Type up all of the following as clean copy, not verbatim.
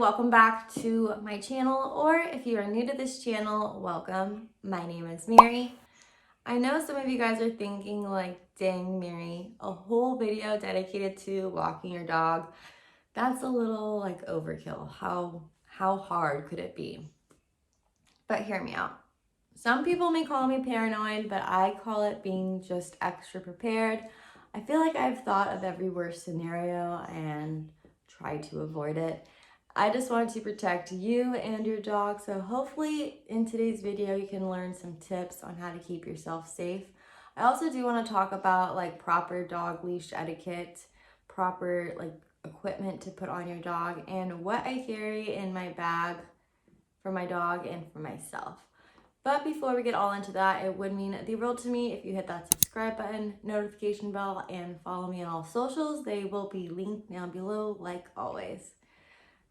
welcome back to my channel, or if you are new to this channel, welcome. My name is Mary. I know some of you guys are thinking like, dang Mary, a whole video dedicated to walking your dog. That's a little like overkill. How hard could it be? But hear me out. Some people may call me paranoid, but I call it being just extra prepared. I feel like I've thought of every worst scenario and tried to avoid it. I just wanted to protect you and your dog, so hopefully in today's video you can learn some tips on how to keep yourself safe. I also do want to talk about like proper dog leash etiquette, proper like equipment to put on your dog, and what I carry in my bag for my dog and for myself. But before we get all into that, it would mean the world to me if you hit that subscribe button, notification bell, and follow me on all socials. They will be linked down below like always.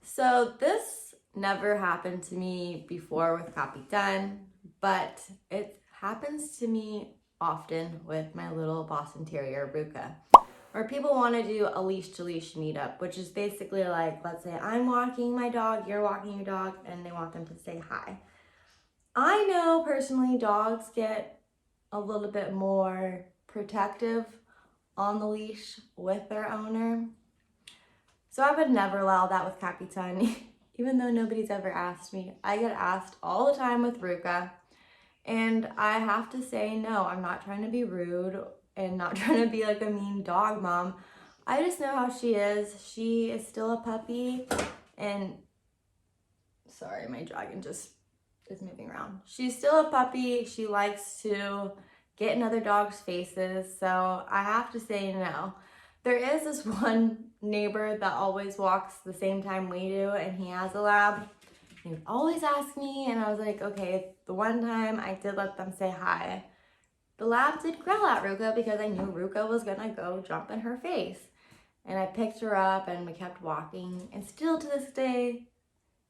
So this never happened to me before with Capitan, but it happens to me often with my little Boston Terrier, Ruka, where people want to do a leash to leash meetup, which is basically like, let's say I'm walking my dog, you're walking your dog, and they want them to say hi. I know personally dogs get a little bit more protective on the leash with their owner. So I would never allow that with Capitan, even though nobody's ever asked me. I get asked all the time with Ruka, and I have to say no. I'm not trying to be rude and not trying to be like a mean dog mom. I just know how she is. She is still a puppy, and sorry, my dragon just is moving around. She's still a puppy. She likes to get in other dogs' faces, so I have to say no. There is this one neighbor that always walks the same time we do, and he has a lab. He would always ask me, and I was like, okay, the one time I did let them say hi, the lab did growl at Ruka because I knew Ruka was gonna go jump in her face. And I picked her up and we kept walking, and still to this day,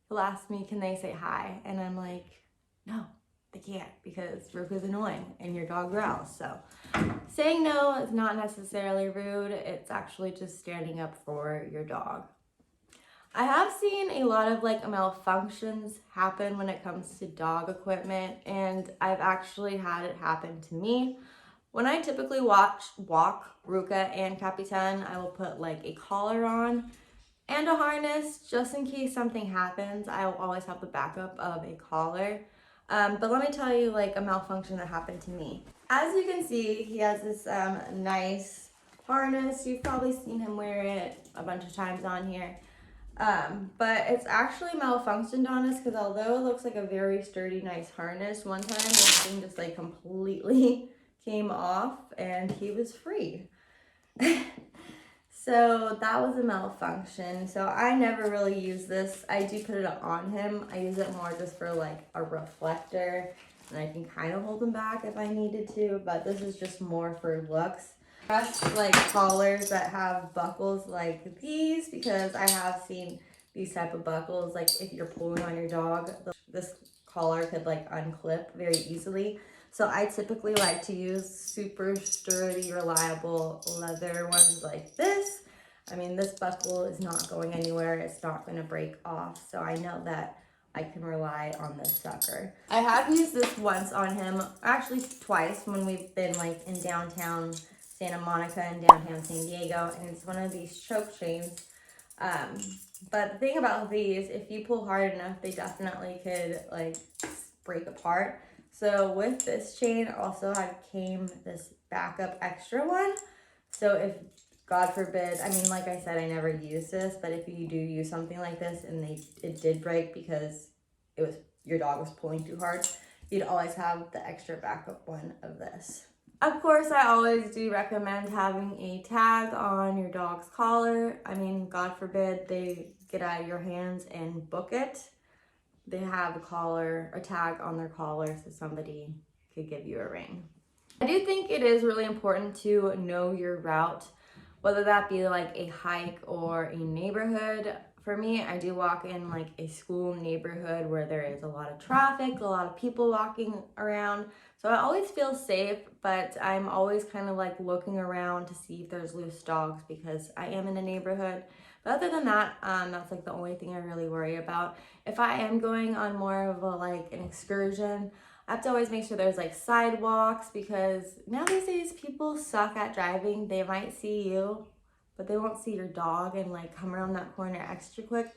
he'll ask me, can they say hi? And I'm like, no, they can't because Ruka's annoying and your dog growls. So saying no is not necessarily rude. It's actually just standing up for your dog. I have seen a lot of like malfunctions happen when it comes to dog equipment, and I've actually had it happen to me. When I typically walk Ruka and Capitan, I will put like a collar on and a harness just in case something happens. I will always have the backup of a collar. But let me tell you like a malfunction that happened to me. As you can see, he has this nice harness. You've probably seen him wear it a bunch of times on here. But it's actually malfunctioned on us because although it looks like a very sturdy, nice harness, one time this thing just like completely came off and he was free. So that was a malfunction. So I never really use this. I do put it on him. I use it more just for like a reflector, and I can kind of hold him back if I needed to, but this is just more for looks. Trust like collars that have buckles like these, because I have seen these type of buckles. Like if you're pulling on your dog, this collar could like unclip very easily. So I typically like to use super sturdy, reliable leather ones like this. I mean, this buckle is not going anywhere. It's not going to break off. So I know that I can rely on this sucker. I have used this once on him, actually twice, when we've been like in downtown Santa Monica and downtown San Diego, and it's one of these choke chains. But the thing about these, if you pull hard enough, they definitely could like break apart. So with this chain also came this backup extra one. So if God forbid, I mean, like I said, I never use this, but if you do use something like this and it did break because your dog was pulling too hard, you'd always have the extra backup one of this. Of course, I always do recommend having a tag on your dog's collar. I mean, God forbid they get out of your hands and book it. They have a tag on their collar so somebody could give you a ring. I do think it is really important to know your route, whether that be like a hike or a neighborhood. For me, I do walk in like a school neighborhood where there is a lot of traffic, a lot of people walking around. So I always feel safe, but I'm always kind of like looking around to see if there's loose dogs because I am in a neighborhood. But other than that, that's like the only thing I really worry about. If I am going on more of a like an excursion, I have to always make sure there's like sidewalks because nowadays people suck at driving. They might see you, but they won't see your dog and like come around that corner extra quick.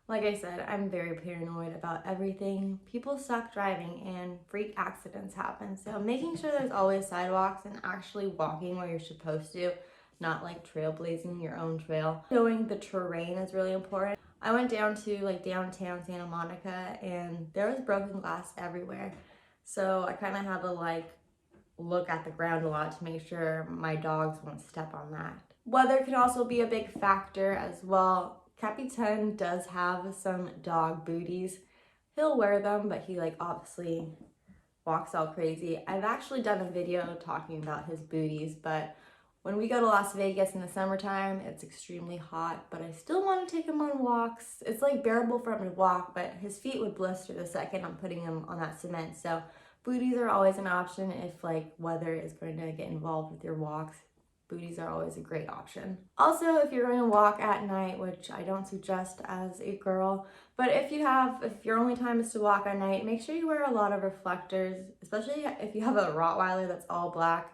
Like I said, I'm very paranoid about everything. People suck driving and freak accidents happen. So making sure there's always sidewalks and actually walking where you're supposed to, not like trailblazing your own trail. Knowing the terrain is really important. I went down to like downtown Santa Monica and there was broken glass everywhere. So I kind of had to like look at the ground a lot to make sure my dogs won't step on that. Weather can also be a big factor as well. Capitan does have some dog booties. He'll wear them, but he like obviously walks all crazy. I've actually done a video talking about his booties, but when we go to Las Vegas in the summertime, it's extremely hot, but I still want to take him on walks. It's like bearable for him to walk, but his feet would blister the second I'm putting him on that cement. So booties are always an option if like weather is going to get involved with your walks. Booties are always a great option. Also, if you're going to walk at night, which I don't suggest as a girl, but if your only time is to walk at night, make sure you wear a lot of reflectors, especially if you have a Rottweiler that's all black.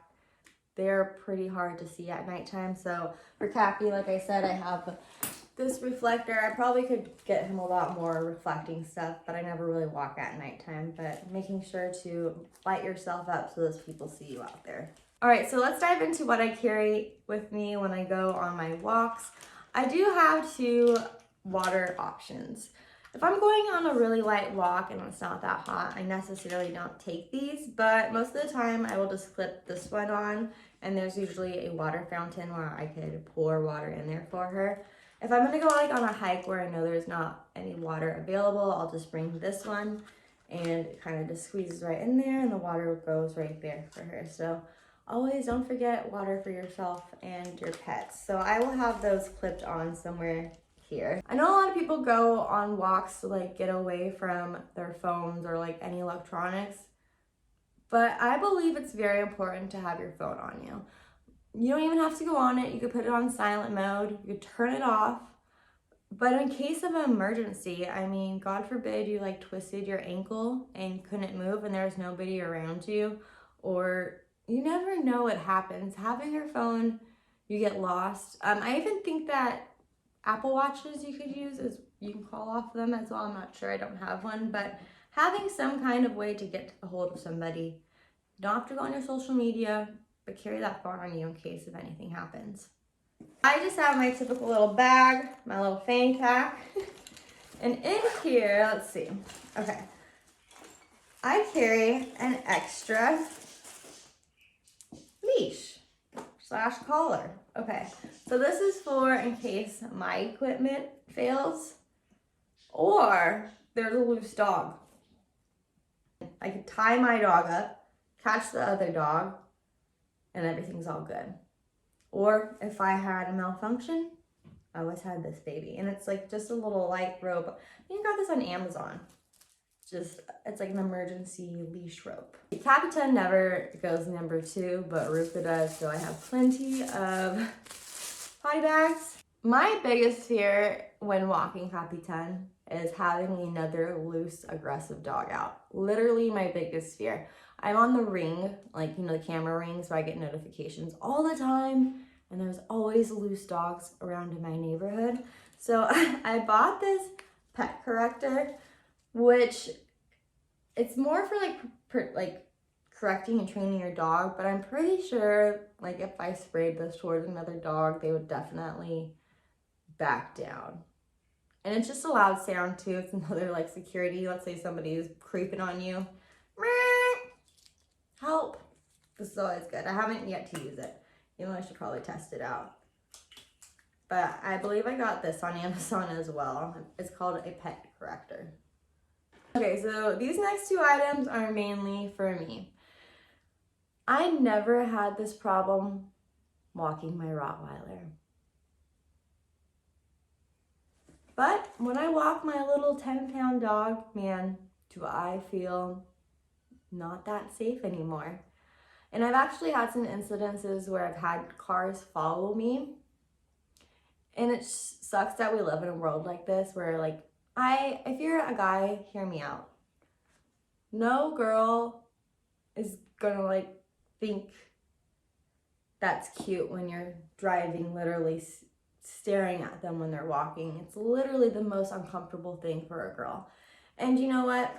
They're pretty hard to see at nighttime. So for Cappy, like I said, I have this reflector. I probably could get him a lot more reflecting stuff, but I never really walk at nighttime. But making sure to light yourself up so those people see you out there. All right, so let's dive into what I carry with me when I go on my walks. I do have 2 water options. If I'm going on a really light walk and it's not that hot, I necessarily don't take these, but most of the time I will just clip this one on, and there's usually a water fountain where I could pour water in there for her. If I'm gonna go like on a hike where I know there's not any water available, I'll just bring this one and it kind of just squeezes right in there and the water goes right there for her. So always don't forget water for yourself and your pets. So I will have those clipped on somewhere here. I know a lot of people go on walks to like get away from their phones or like any electronics, but I believe it's very important to have your phone on you. You don't even have to go on it. You could put it on silent mode. You could turn it off. But in case of an emergency, I mean, God forbid you like twisted your ankle and couldn't move and there's nobody around you, or you never know what happens. Having your phone, you get lost. I even think that Apple Watches you could use, is you can call off them as well. I'm not sure, I don't have one, but having some kind of way to get a hold of somebody. You don't have to go on your social media, but carry that phone on you in case if anything happens. I just have my typical little bag, my little fanny pack, and in here, let's see, okay, I carry an extra leash / collar. Okay, so this is for in case my equipment fails or there's a loose dog. I could tie my dog up, catch the other dog, and everything's all good. Or if I had a malfunction, I always had this baby. And it's like just a little light rope. You got this on Amazon. It's like an emergency leash rope. Capitan never goes number 2, but Ruka does, so I have plenty of potty bags. My biggest fear when walking Capitan is having another loose, aggressive dog out. Literally my biggest fear. I'm on the ring, like, you know, the camera ring, so I get notifications all the time, and there's always loose dogs around in my neighborhood. So I bought this pet corrector, which it's more for like correcting and training your dog, but I'm pretty sure like if I sprayed this towards another dog, they would definitely back down. And it's just a loud sound too. It's another like security. Let's say somebody is creeping on you. Help. This is always good. I haven't yet to use it, even though I should probably test it out. But I believe I got this on Amazon as well. It's called a pet corrector. Okay, so these next 2 items are mainly for me. I never had this problem walking my Rottweiler. But when I walk my little 10-pound dog, man, do I feel not that safe anymore. And I've actually had some incidences where I've had cars follow me. And it sucks that we live in a world like this where, like, if you're a guy, hear me out. No girl is gonna, like, think that's cute when you're driving, literally staring at them when they're walking. It's literally the most uncomfortable thing for a girl. And you know what?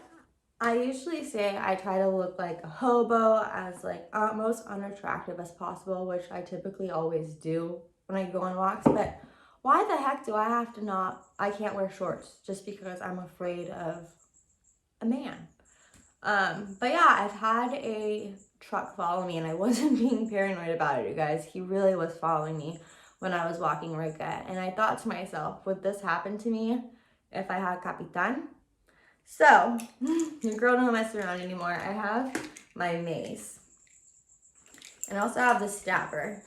I usually say I try to look like a hobo, as like most unattractive as possible, which I typically always do when I go on walks. But why the heck do I can't wear shorts just because I'm afraid of a man? But yeah, I've had a truck follow me, and I wasn't being paranoid about it, you guys. He really was following me when I was walking Rica, and I thought to myself, would this happen to me if I had Capitan? So, your girl don't mess around anymore. I have my mace, and I also have the stabber.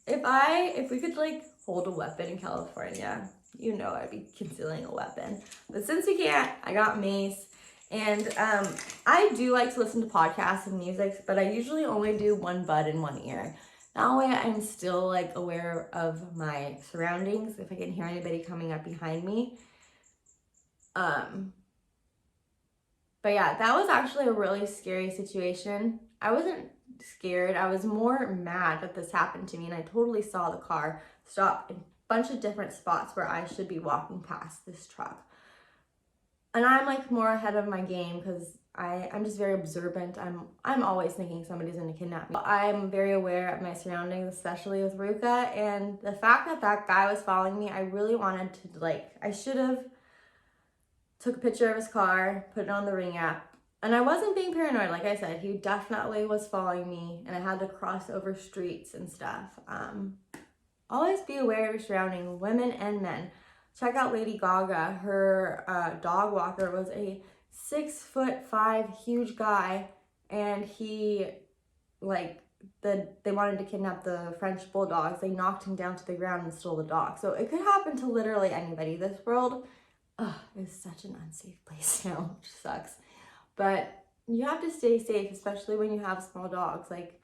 If we could like hold a weapon in California, you know I'd be concealing a weapon. But since we can't, I got mace. And I do like to listen to podcasts and music, but I usually only do one bud in one ear. That way I'm still like aware of my surroundings if I can hear anybody coming up behind me. But yeah, that was actually a really scary situation. I wasn't scared. I was more mad that this happened to me, and I totally saw the car stop in a bunch of different spots where I should be walking past this truck. And I'm like more ahead of my game because I'm just very observant. I'm always thinking somebody's gonna kidnap me. I'm very aware of my surroundings, especially with Ruka, and the fact that that guy was following me, I really wanted to I should have took a picture of his car, put it on the Ring app, and I wasn't being paranoid. Like I said, he definitely was following me, and I had to cross over streets and stuff. Always be aware of your surroundings, women and men. Check out Lady Gaga. Her dog walker was a 6'5" huge guy, and he they wanted to kidnap the French bulldogs. They knocked him down to the ground and stole the dog. So it could happen to literally anybody. This world is such an unsafe place now, which sucks. But you have to stay safe, especially when you have small dogs. Like,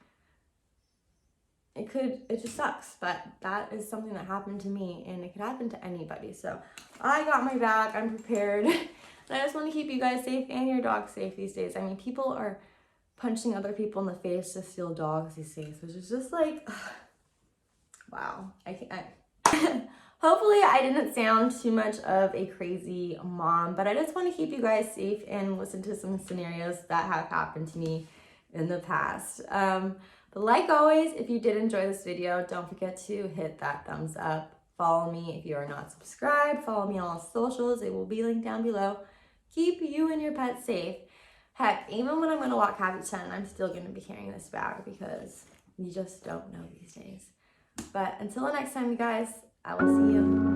it just sucks, but that is something that happened to me, and it could happen to anybody. So I got my back, I'm prepared. And I just want to keep you guys safe and your dog safe these days. I mean, people are punching other people in the face to steal dogs these days, which is just like, wow. Hopefully I didn't sound too much of a crazy mom, but I just want to keep you guys safe and listen to some scenarios that have happened to me in the past. But like always, if you did enjoy this video, don't forget to hit that thumbs up. Follow me if you are not subscribed. Follow me on all socials. They will be linked down below. Keep you and your pets safe. Heck, even when I'm going to walk Capitan, I'm still going to be carrying this bag because you just don't know these days. But until the next time, you guys, I will see you